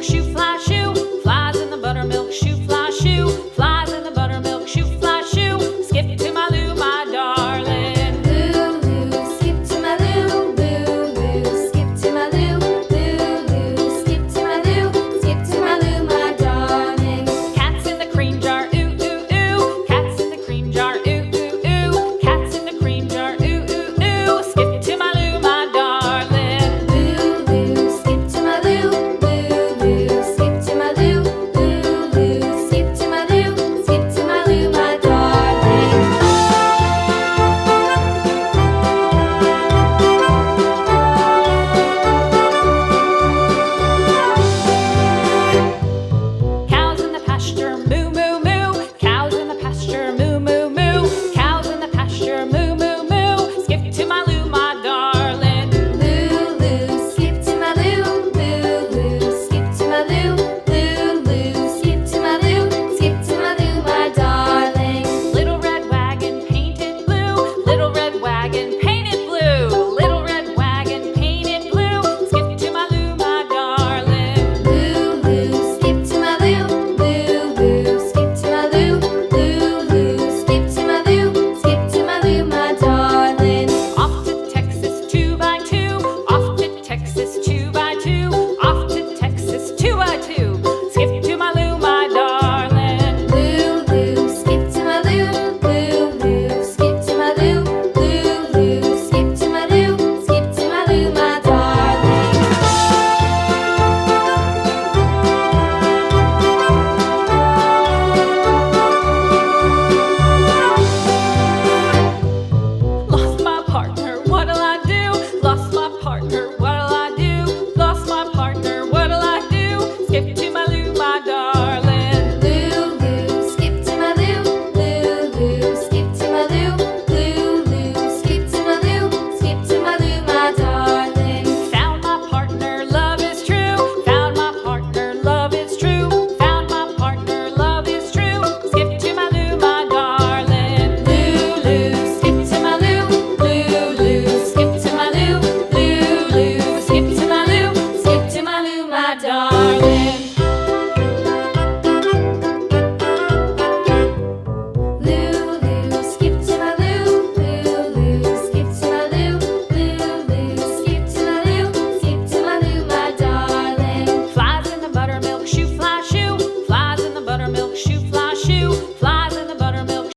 buttermilk shoe, fly shoe. Flies in the buttermilk shoe, fly shoe. Flies in the buttermilk shoe, fly shoe. Skip to my Lou, my darling. Lou, skip to my Lou, Lou, skip to my Lou, Lou, skip to my Lou, skip to my Lou, my darling. Cats in the cream jar, ooh, ooh, ooh. Cats in the cream jar, ooh, ooh, ooh. Cats in the cream jar, ooh, ooh, ooh. Skip to my Lou, my darling. Lou, skip to my Lou, Lou, skip to my Lou, Lou, skip to my Lou, skip to my Lou, my darling. Cows in the pasture, moo, moo, moo. Cows in the pasture, moo, moo, moo. Cows in the pasture, moo, moo, moo. Skip to my Lou, my darling. Lou, skip to my Lou, Lou, skip to my Lou, Lou, skip to my Lou, skip to my Lou, my darling. Little red wagon painted blue. Little red wagon painted blue. Little red wagon painted blue. Skip to my Lou, my darling. Lou, skip to my Lou, Lou, skip to my Lou, Lou, skip to my Lou, skip to my Lou, my darling. Off to Texas 2x2. Off to Texas 2x2. Off to Texas 2x2. Skip to my Lou, my darling. Lou, skip to my Lou, Lou, skip to my Lou, Lou, skip to my Lou, skip to my Lou, my darling. Lost my partner, what'll I do? Lost my partner, what'll I do? Lost my partner, what'll I do? Skip to my Lou, my darling. Lou, skip to my Lou, Lou, skip to my Lou, Lou, skip to my Lou, skip to my Lou, my darling. Found my partner, love is true. Found my partner, love is true. Found my partner, love is true. Skip to my Lou, my darling. Lou, skip to my Lou, Lou, skip to my Lou, Lou, skip to my Lou, skip to my Lou, my darling.